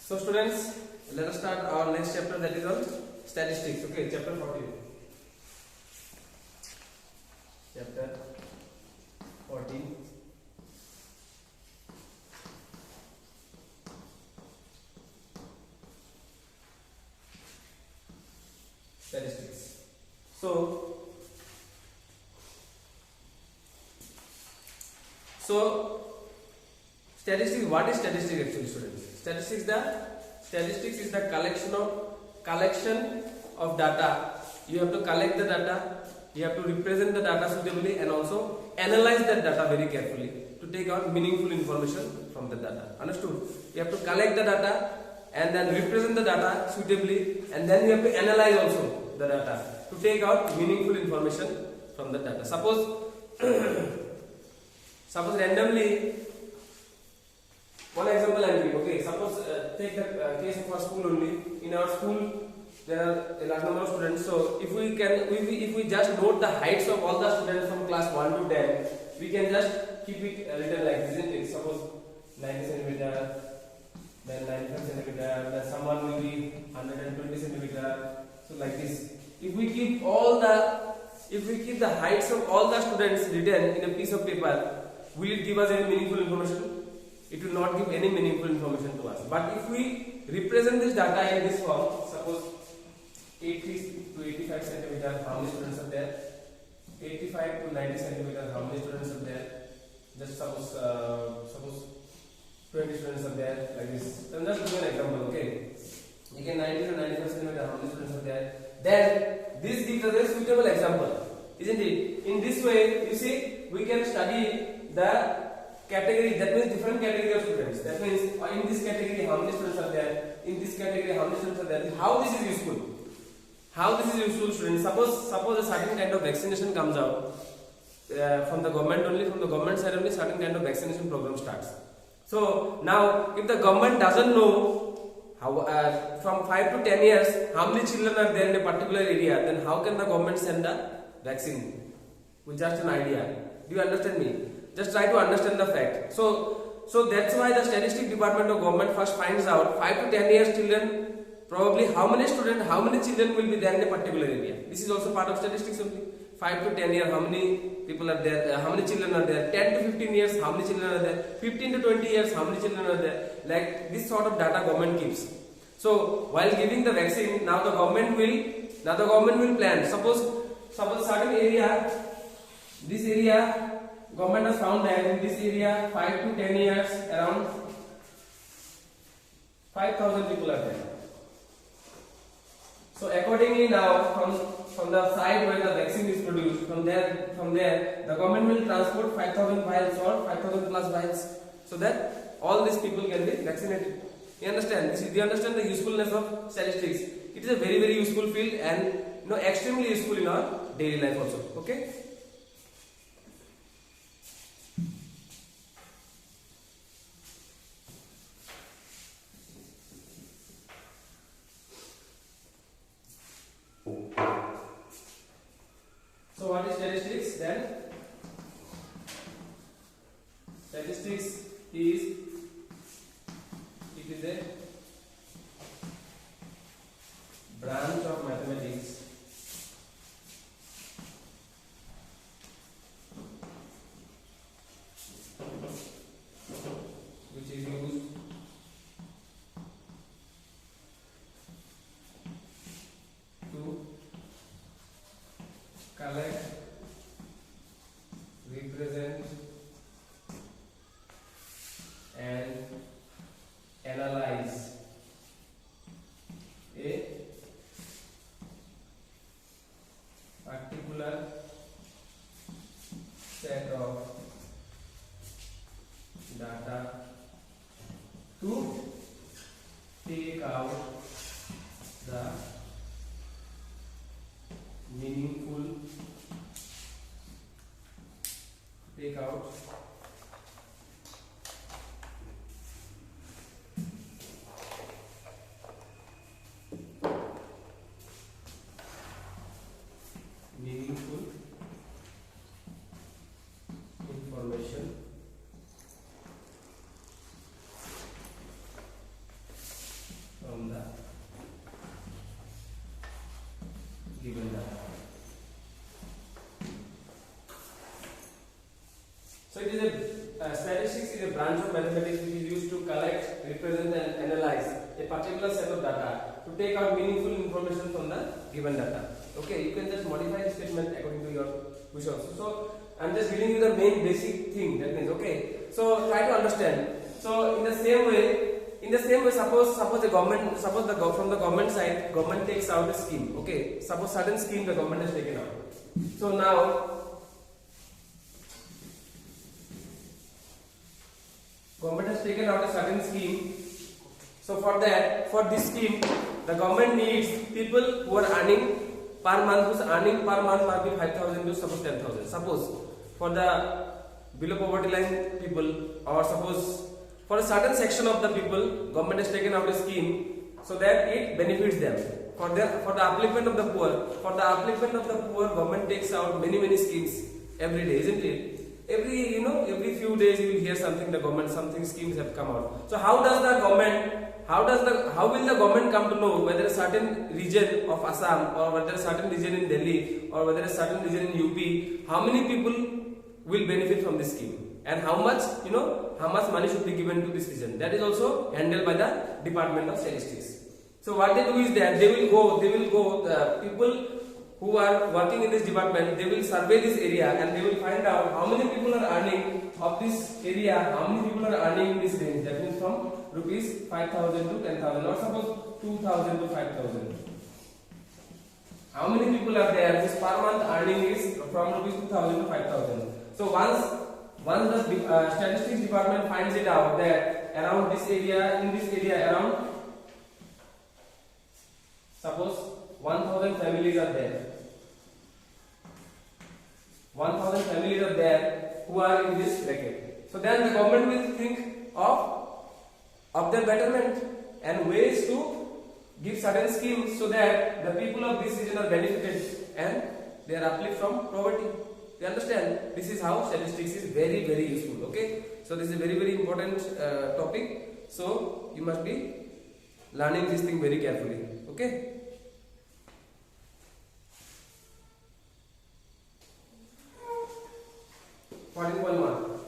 So students, let us start our next chapter, that is on statistics. Okay, chapter 14. Chapter 14. Statistics. So statistics. What is statistics actually, students? Statistics is the collection of data. You have to collect the data. You have to represent the data suitably and also analyze that data very carefully to take out meaningful information from the data. Understood? You have to collect the data and then represent the data suitably, and then you have to analyze also the data to take out meaningful information from the data. Suppose randomly, one example I will give. Okay, suppose take the case of our school only. In our school, there are a large number of students. So if we just note the heights of all the students from class 1 to 10, we can just keep it written like this, isn't it? Suppose 90 centimeter, then 95 centimeter, then someone will be 120 centimeter. So like this. If we keep the heights of all the students written in a piece of paper, will it give us any meaningful information? It will not give any meaningful information to us. But if we represent this data in this form, suppose 80 to 85 centimeter, how many students are there? 85 to 90 centimeter, how many students are there? Just suppose 20 students are there, like this. Then just give an example, okay? Again 90 to 95 centimeter, how many students are there? Then this gives us a suitable example, isn't it? In this way, you see, we can study the category, that means different category of students. That means in this category how many students are there, in this category how many students are there. How this is useful? How this is useful, students? Suppose a certain kind of vaccination comes out from the government only, from the government side only, certain kind of vaccination program starts. So now if the government doesn't know how from 5 to 10 years how many children are there in a particular area, then how can the government send the vaccine with just an idea? Do you understand me? Just try to understand the fact. So that's why the statistics department of government first finds out 5 to 10 years children, probably how many children will be there in a particular area. This is also part of statistics only. 5 to 10 years, how many people are there, how many children are there. 10 to 15 years, how many children are there. 15 to 20 years, how many children are there. Like this sort of data government keeps. So while giving the vaccine, now the government will plan. Suppose certain area, this area, government has found that in this area 5 to 10 years around 5,000 people are there. So accordingly now from the site where the vaccine is produced, from there the government will transport 5,000 vials or 5,000 plus vials, so that all these people can be vaccinated. You understand? Do you understand the usefulness of statistics? It is a very, very useful field and extremely useful in our daily life also. Okay? So what is statistics then? Statistics is a branch of mathematics which is used to collect, represent and analyze a particular set of data to take out the meaningful, information statistics is a branch of mathematics which is used to collect, represent and analyze a particular set of data to take out meaningful information from the given data. Okay, you can just modify the statement according to your wish also. So I'm just giving you the main basic thing. That means, okay. So try to understand. So in the same way, suppose the government, from the government side, government takes out a scheme. Okay, suppose certain scheme the government has taken out. So now government has taken out a certain scheme. So for this scheme, the government needs people who are earning per month, whose earning per month might be 5,000 to suppose 10,000. Suppose for the below poverty line people, or suppose for a certain section of the people, government has taken out a scheme so that it benefits them. For the upliftment of the poor, government takes out many schemes every day, isn't it? Every few days you will hear something, the government, something schemes have come out. So how will the government come to know whether a certain region of Assam, or whether a certain region in Delhi, or whether a certain region in UP, how many people will benefit from this scheme, and how much money should be given to this region? That is also handled by the Department of Statistics. So what they do is that they will go, the people who are working in this department, they will survey this area and they will find out how many people are earning of this area, how many people are earning in this range. That means from rupees 5,000 to 10,000, or suppose 2,000 to 5,000. How many people are there whose per month earning is from rupees 2,000 to 5,000? So once the statistics department finds it out that around this area, in this area around, suppose 1,000 families are there. 1,000 families are there who are in this bracket. So then the government will think of their betterment and ways to give certain schemes so that the people of this region are benefited and they are uplifted from poverty. You understand? This is how statistics is very useful. Okay. So this is a very important topic. So you must be learning this thing very carefully. Okay. .1.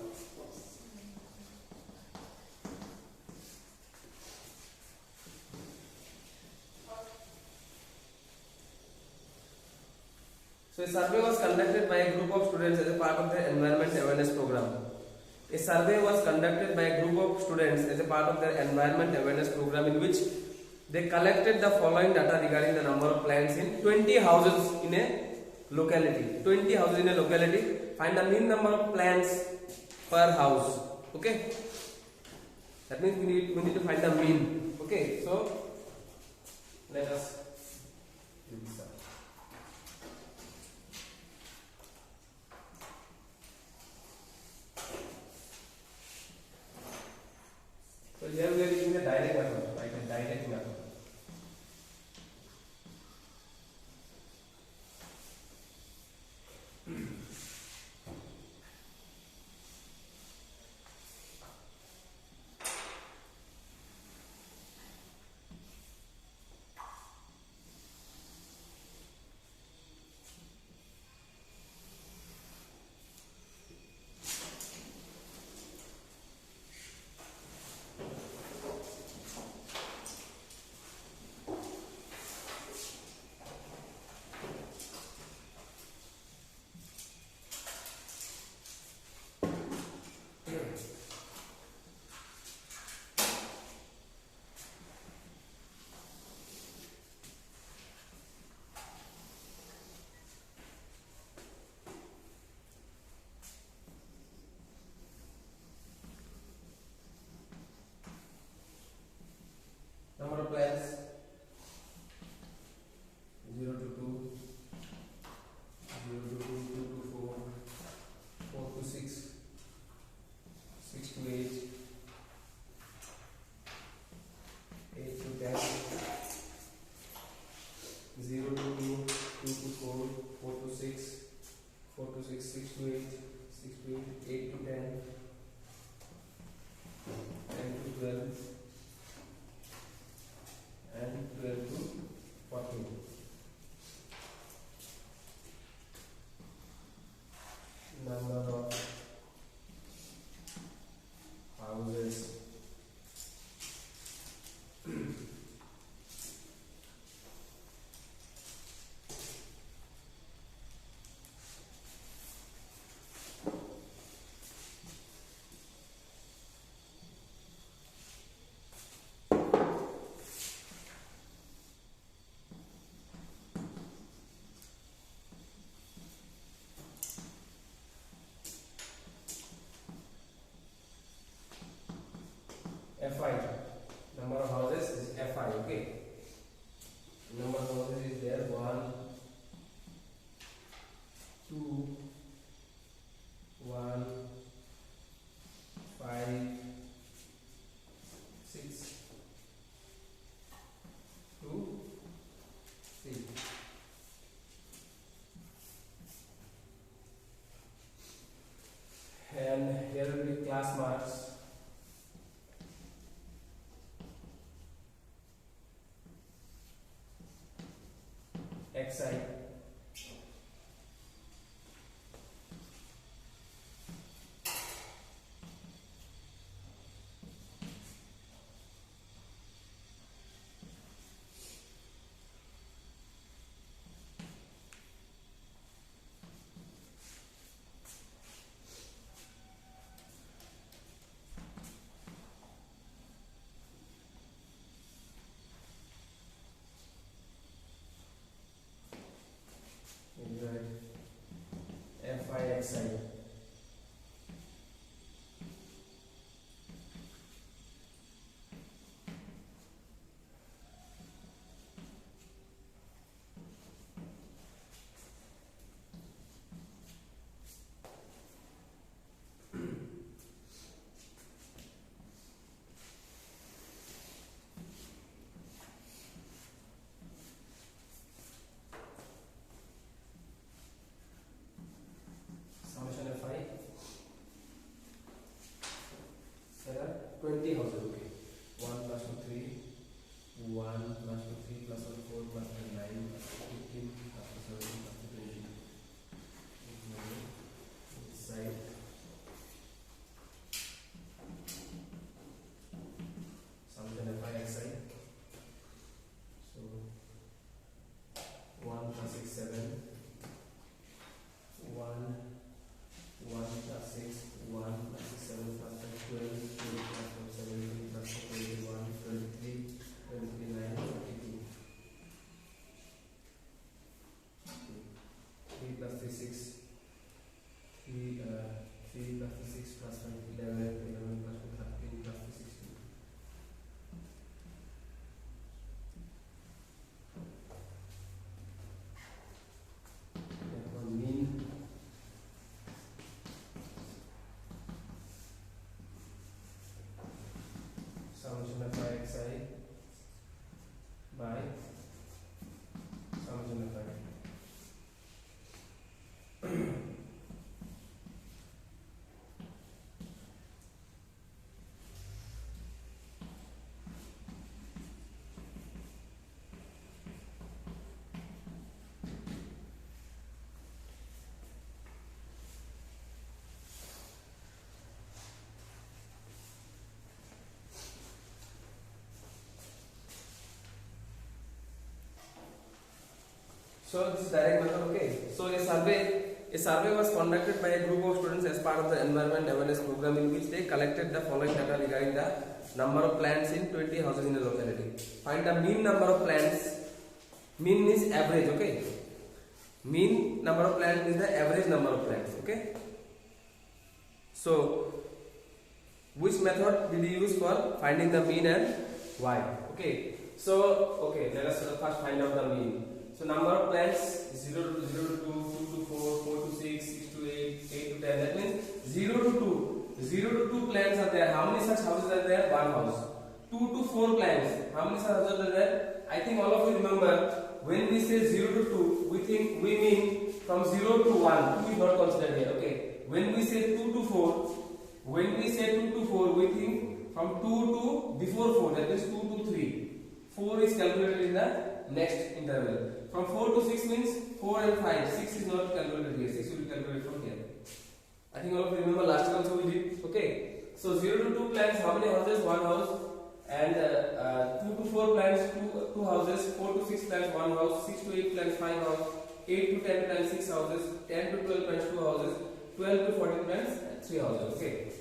So a survey was conducted by a group of students as a part of their environment awareness program. A survey was conducted by a group of students as a part of their environment awareness program, in which they collected the following data regarding the number of plants in 20 houses in a locality. 20 houses in a locality. Find the mean number of plants per house. Okay. That means we need to find the mean. Okay. So let us do this. So here we are using the direct method, right? A direct method. xi fi xi. Summation fi. There are 20 houses. Okay. 1 plus 2 3. 1 plus 2 3 plus 1 4 plus 1 9 plus 15 plus 17 plus 20. This side. Summation fi xi. So 1 plus 6 7. 1 plus 6, 1 plus 6, 7 plus 5, 12, 2 plus 4, 17 plus 4, 21, 23, 23, 9, 22. 3 plus 3, 6. 3 plus 3, 6 plus 5, 11, 11 plus 2, 13 plus 3, 16. Therefore, mean summation of xi by summation of y. So this is direct method. Okay. So a survey was conducted by a group of students as part of the environment awareness program, in which they collected the following data regarding the number of plants in 20 houses in a locality. Find the mean number of plants. Mean is average. Okay. Mean number of plants is the average number of plants. Okay. So which method did you use for finding the mean and why? Okay. So okay, let us first find out the mean. So number of plants 0 to 0 to 2, 2 to 4, 4 to 6, 6 to 8, 8 to 10. That means 0 to 2. 0 to 2 plants are there. How many such houses are there? One house. 2 to 4 plants. How many such houses are there? I think all of you remember, when we say 0 to 2, we mean from 0 to 1. 2 is not considered here. Okay. When we say 2 to 4, we think from 2 to before 4. That means 2 to 3. 4 is calculated in the next interval. From 4 to 6 means 4 and 5. 6 is not calculated here. 6 will be calculated from here. I think all of you remember last time also we did. Okay. So 0 to 2 plants, how many houses? One house. And 2 to 4 plants, two houses. 4 to 6 plants, one house. 6 to 8 plants, 5 houses. 8 to 10 plants, 6 houses. 10 to 12 plants, 2 houses. 12 to 14 plants, 3 houses. Okay.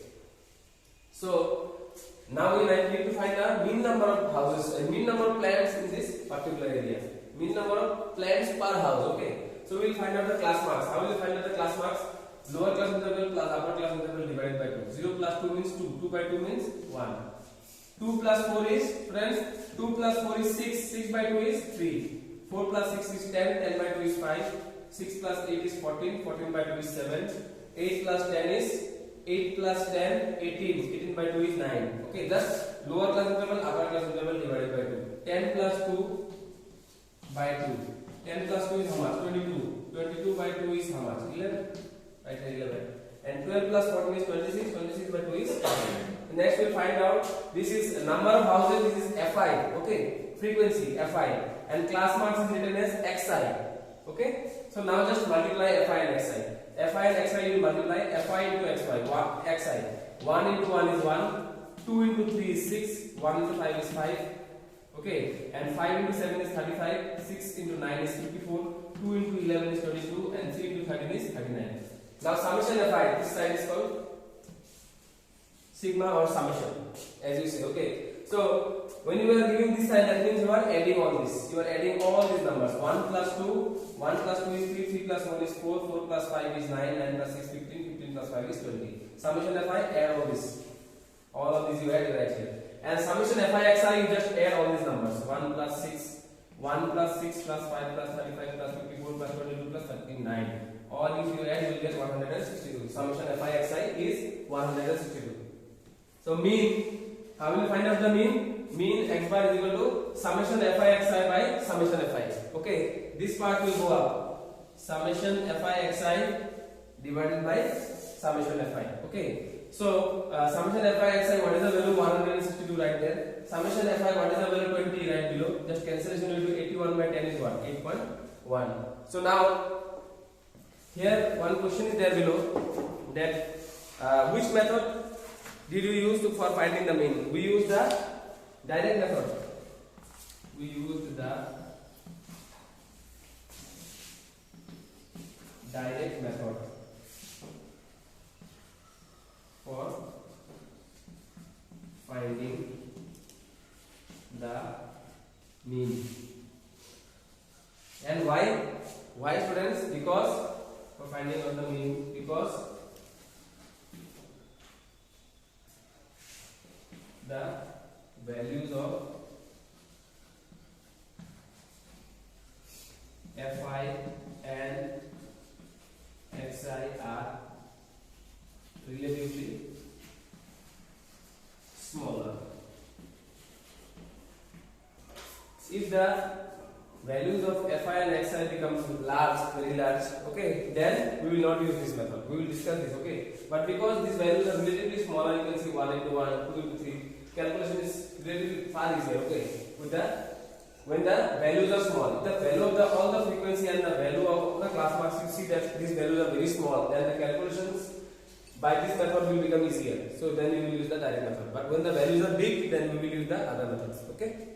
So now we need to find the mean number of houses, mean number of plants in this particular area. Mean number of plants per house. Okay. So we will find out the class marks. How will you find out the class marks? Lower class interval plus upper class interval divided by 2. 0 plus 2 means 2. 2 by 2 means 1. 2 plus 4 is, friends, 2 plus 4 is 6. 6 by 2 is 3. 4 plus 6 is 10. 10 by 2 is 5. 6 plus 8 is 14. 14 by 2 is 7. 8 plus 10 is 8 plus 10, 18. 18 by 2 is 9. Okay, thus lower class interval, upper class interval divided by 2. 10 plus 2 by 2. 10 plus 2 is how much? 22. 22 by 2 is how much? 11. Right here 11. And 12 plus 14 is 26. 26 by 2 is 11. Next we will find out, this is number of houses, this is Fi. Okay, frequency Fi. And class marks is written as Xi. Okay, so now just multiply fi and xi. Fi and xi you multiply fi into xi. 1 into 1 is 1, 2 into 3 is 6, 1 into 5 is 5. Okay, and 5 into 7 is 35, 6 into 9 is 54, 2 into 11 is 22, and 3 into 13 is 39. Now summation fi, this side is called sigma or summation, as you say. Okay, so when you are giving this side, that means you are adding all this. You are adding all these numbers. 1 plus 2, 1 plus 2 is 3, 3 plus 1 is 4, 4 plus 5 is 9, 9 plus 6 15, 15 plus 5 is 20. Summation fi, add all this. All of these you add right here. And summation fi xi, you just add all these numbers. 1 plus 6, 1 plus 6 plus 5 plus 35 plus 54 plus 22 plus 39. All if you add, you will get 162. Summation fi xi is 162. So mean, how will you find out the mean? Mean x bar is equal to summation fi xi by summation fi. Okay, this part will go up. Summation fi xi divided by summation fi. Okay, so summation fi xi, what is the value? 162 right there. Summation fi, what is the value? 20 right below. Just cancellation will do 81 by 10 is what? 8.1. So now here one question is there below, that which method did you use for finding the mean? We used the direct method. We used the direct method for finding the mean. And why? Why, students? Because for finding out the mean, because the values of fi and xi are relatively smaller. If the values of fi and xi becomes large, very large, okay, then we will not use this method. We will discuss this, okay. But because these values are relatively smaller, you can see 1 into 1, 2 into 3. Calculation is relatively far easier, okay. When the values are small, if the value of all the frequency and the value of the class marks, you see that these values are very small, then the calculations by this method will become easier. So then you will use the direct method. But when the values are big, then we will use the other methods, okay.